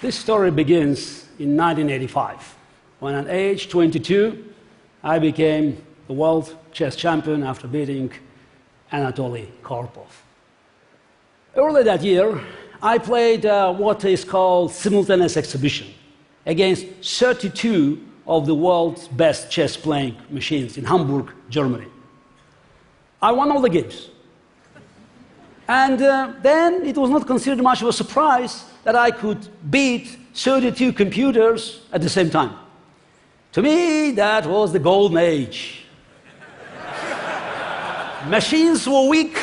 This story begins in 1985, when at age 22, I became the world chess champion after beating Anatoly Karpov. Early that year, I played what is called simultaneous exhibition against 32 of the world's best chess-playing machines in Hamburg, Germany. I won all the games. And then it was not considered much of a surprise that I could beat 32 computers at the same time. To me, that was the golden age. Machines were weak,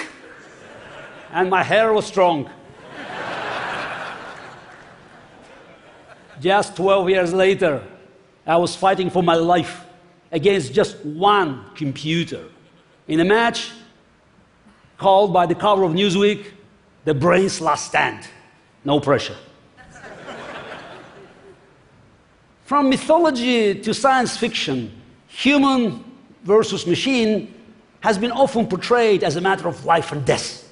and my hair was strong. Just 12 years later, I was fighting for my life against just one computer in a match called by the cover of Newsweek, "The Brain's Last Stand." No pressure. From mythology to science fiction, human versus machine has been often portrayed as a matter of life and death.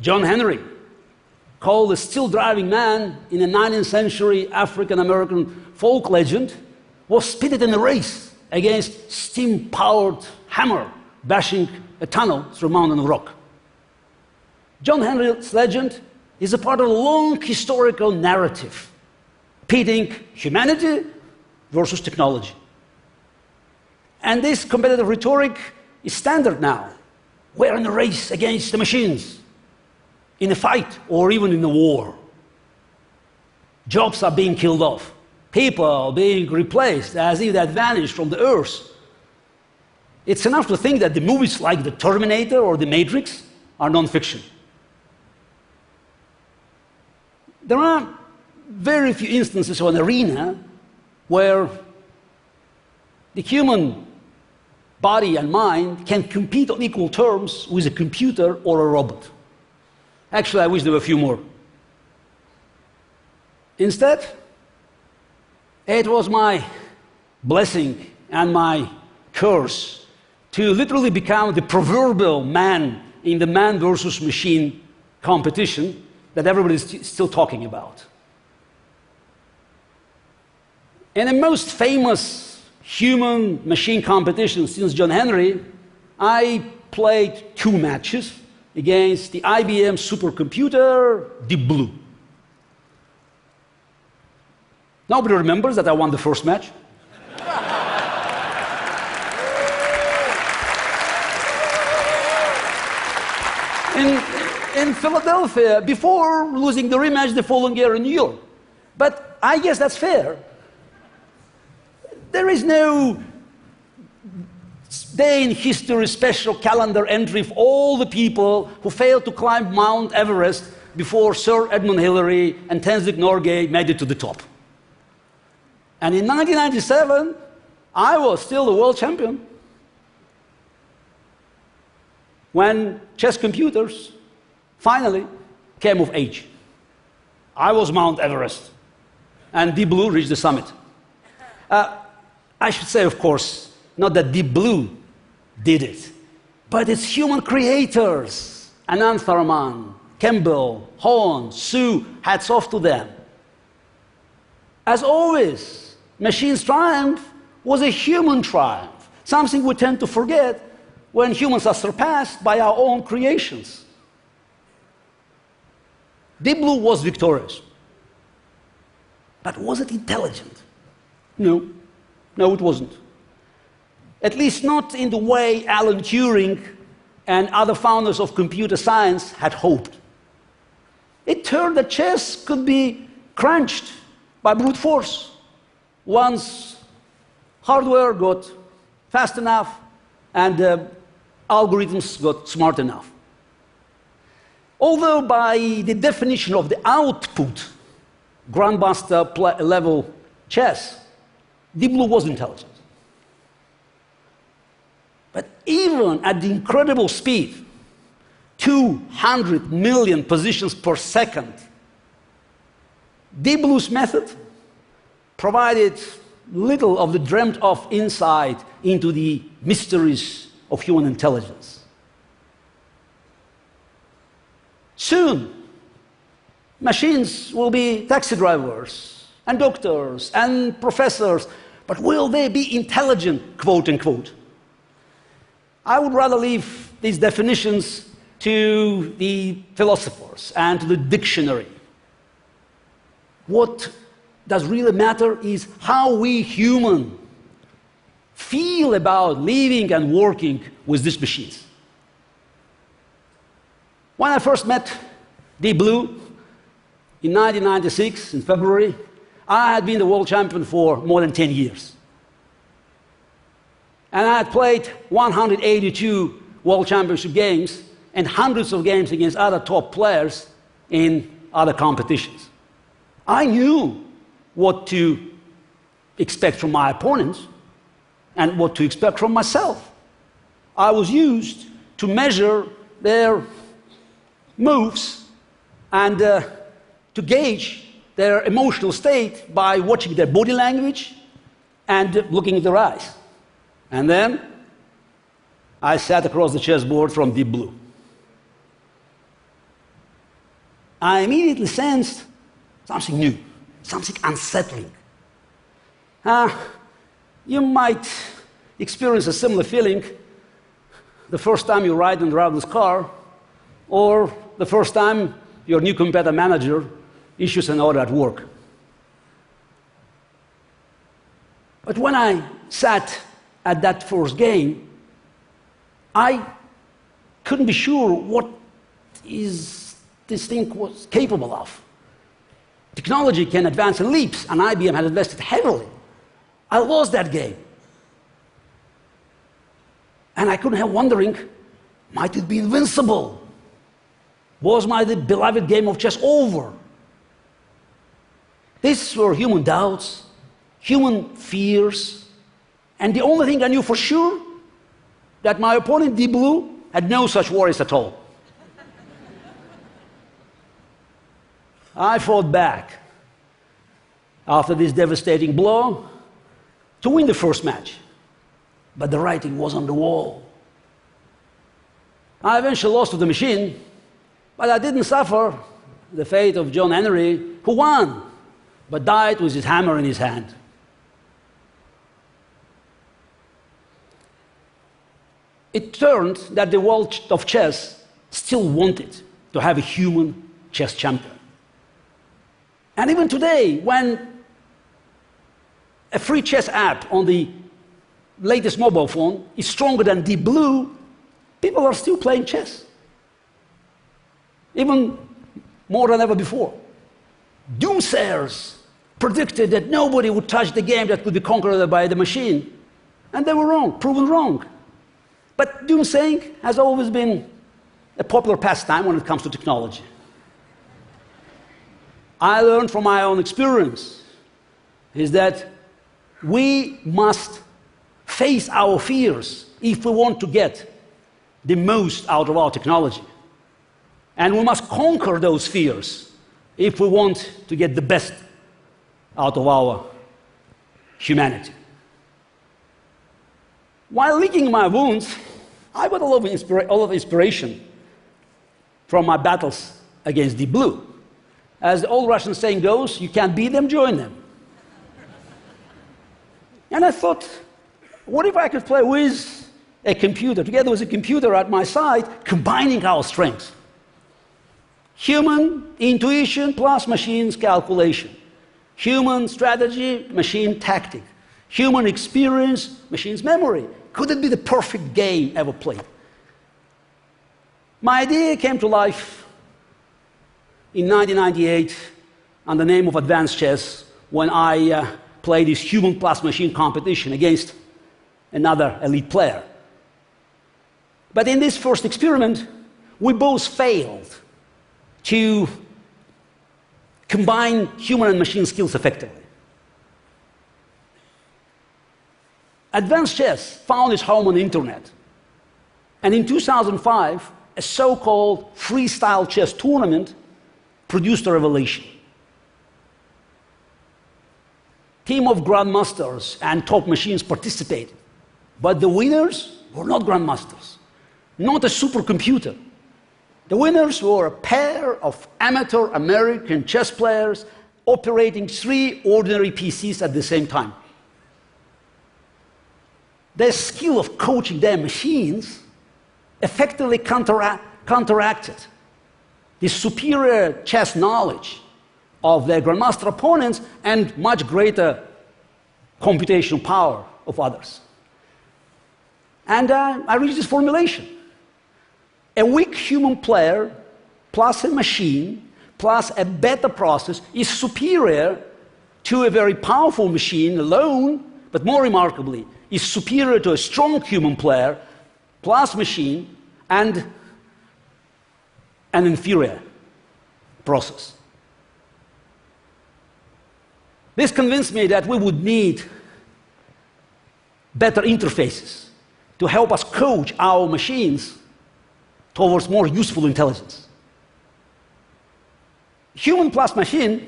John Henry, called the still-driving man in a 19th century African-American folk legend, was pitted in a race against steam-powered hammer bashing a tunnel through mountain rock. John Henry's legend is a part of a long historical narrative pitting humanity versus technology. And this competitive rhetoric is standard now. We're in a race against the machines, in a fight or even in a war. Jobs are being killed off, people being replaced as if they had vanished from the earth. It's enough to think that the movies like The Terminator or The Matrix are non-fiction. There are very few instances of an arena where the human body and mind can compete on equal terms with a computer or a robot. Actually, I wish there were a few more. Instead, it was my blessing and my curse to literally become the proverbial man in the man versus machine competition that everybody is still talking about. In the most famous human-machine competition since John Henry, I played 2 matches against the IBM supercomputer Deep Blue. Nobody remembers that I won the first match. In Philadelphia, before losing the rematch the following year in New York. But I guess that's fair. There is no day in history special calendar entry for all the people who failed to climb Mount Everest before Sir Edmund Hillary and Tenzing Norgay made it to the top. And in 1997, I was still the world champion. When chess computers finally came of age. I was Mount Everest, and Deep Blue reached the summit. I should say, of course, not that Deep Blue did it, but its human creators, Anand Tharman, Campbell, Hon, Su, hats off to them. As always, machine's triumph was a human triumph, something we tend to forget when humans are surpassed by our own creations. Deep Blue was victorious. But was it intelligent? No. No, it wasn't. At least not in the way Alan Turing and other founders of computer science had hoped. It turned that chess could be crunched by brute force once hardware got fast enough and algorithms got smart enough. Although by the definition of the output, grandmaster level chess, Deep Blue was intelligent. But even at the incredible speed, 200 million positions per second, Deep Blue's method provided little of the dreamt of insight into the mysteries of human intelligence. Soon, Machines will be taxi drivers and doctors and professors, but will they be intelligent, quote unquote? I would rather leave these definitions to the philosophers and to the dictionary. What does really matter is how we humans feel about living and working with these machines. When I first met Deep Blue in 1996, in February, I had been the world champion for more than 10 years. And I had played 182 world championship games and hundreds of games against other top players in other competitions. I knew what to expect from my opponents and what to expect from myself. I was used to measure their moves and to gauge their emotional state by watching their body language and looking at their eyes. And then I sat across the chessboard from Deep Blue. I immediately sensed something new, something unsettling. You might experience a similar feeling the first time you ride in a driverless car, or the first time your new competitor manager issues an order at work. But when I sat at that first game, I couldn't be sure what this thing was capable of. Technology can advance in leaps, and IBM had invested heavily. I lost that game. And I couldn't help wondering, might it be invincible? Was my beloved game of chess over? These were human doubts, human fears, and the only thing I knew for sure, that my opponent, Deep Blue, had no such worries at all. I fought back after this devastating blow to win the first match, but the writing was on the wall. I eventually lost to the machine, but I didn't suffer the fate of John Henry, who won, but died with his hammer in his hand. It turned that the world of chess still wanted to have a human chess champion. And even today, when a free chess app on the latest mobile phone is stronger than Deep Blue, people are still playing chess. Even more than ever before. Doomsayers predicted that nobody would touch the game that could be conquered by the machine. And they were wrong, proven wrong. But doomsaying has always been a popular pastime when it comes to technology. I learned from my own experience is that we must face our fears if we want to get the most out of our technology. And we must conquer those fears if we want to get the best out of our humanity. While licking my wounds, I got a lot of inspiration from my battles against Deep Blue. As the old Russian saying goes, you can't beat them, join them. And I thought, what if I could play with a computer, together with a computer at my side, combining our strengths? Human intuition plus machine's calculation. Human strategy, machine tactic. Human experience, machine's memory. Could it be the perfect game ever played? My idea came to life in 1998 under the name of advanced chess when I played this human plus machine competition against another elite player. But in this first experiment, we both failed to combine human and machine skills effectively. Advanced chess found its home on the internet. And in 2005, a so-called freestyle chess tournament produced a revelation. A team of grandmasters and top machines participated, but the winners were not grandmasters, not a supercomputer. The winners were a pair of amateur American chess players operating 3 ordinary PCs at the same time. Their skill of coaching their machines effectively counteracted the superior chess knowledge of their grandmaster opponents and much greater computational power of others. And I reached this formulation. A weak human player plus a machine plus a beta process is superior to a very powerful machine alone, but more remarkably, is superior to a strong human player plus machine and an inferior process. This convinced me that we would need better interfaces to help us coach our machines towards more useful intelligence. Human plus machine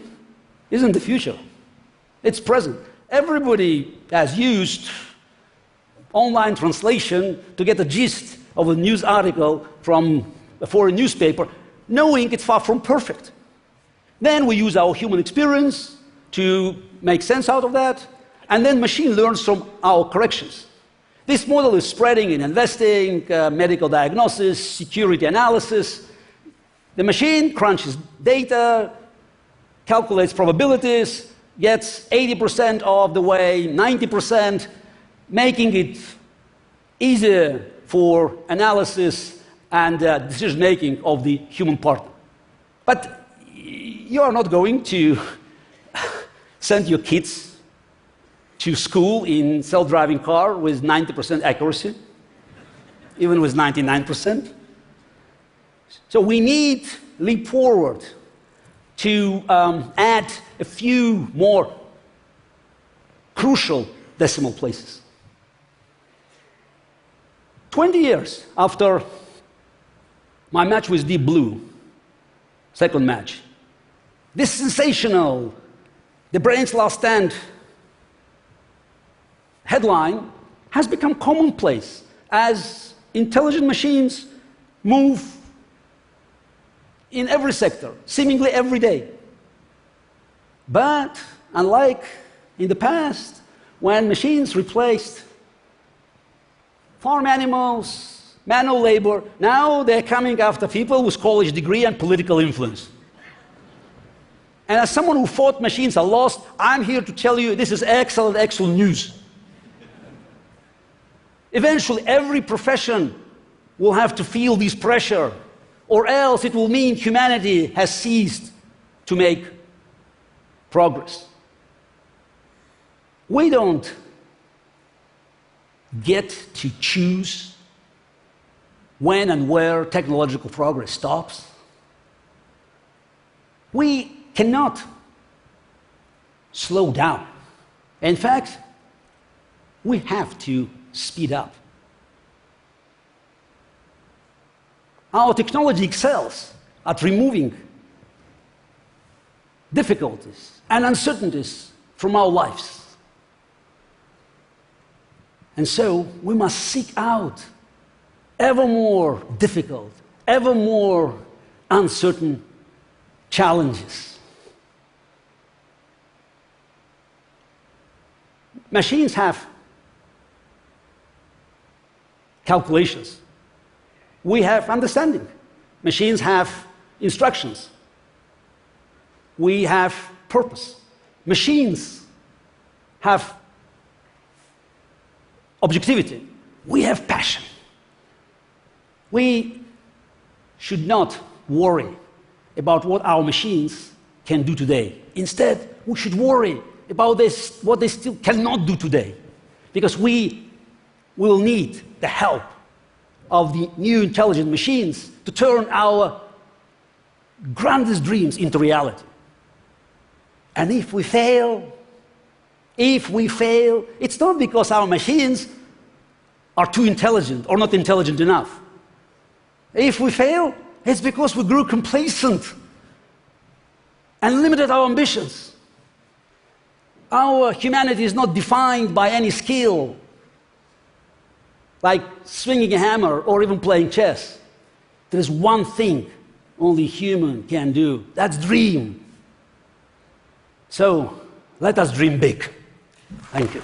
isn't the future. It's present. Everybody has used online translation to get the gist of a news article from a foreign newspaper, knowing it's far from perfect. Then we use our human experience to make sense out of that, and then machine learns from our corrections. This model is spreading in investing, medical diagnosis, security analysis. The machine crunches data, calculates probabilities, gets 80% of the way, 90%, making it easier for analysis and decision-making of the human partner. But you are not going to send your kids to school in self-driving car with 90% accuracy, even with 99%. So we need leap forward to add a few more crucial decimal places. 20 years after my match with Deep Blue, second match, this sensational, the brain's last stand headline has become commonplace as intelligent machines move in every sector, seemingly every day. But unlike in the past, when machines replaced farm animals, manual labor, now they're coming after people with college degree and political influence. And as someone who thought machines are lost, I'm here to tell you this is excellent, excellent news. Eventually, every profession will have to feel this pressure, or else it will mean humanity has ceased to make progress. We don't get to choose when and where technological progress stops. We cannot slow down. In fact, we have to speed up. Our technology excels at removing difficulties and uncertainties from our lives. And so we must seek out ever more difficult, ever more uncertain challenges. Machines have calculations. We have understanding. Machines have instructions. We have purpose. Machines have objectivity. We have passion. We should not worry about what our machines can do today. Instead, we should worry about what they still cannot do today, because we will need the help of the new intelligent machines to turn our grandest dreams into reality. And if we fail, it's not because our machines are too intelligent or not intelligent enough. If we fail, it's because we grew complacent and limited our ambitions. Our humanity is not defined by any skill, like swinging a hammer or even playing chess. There is one thing only human can do. That's dream. So let us dream big. Thank you.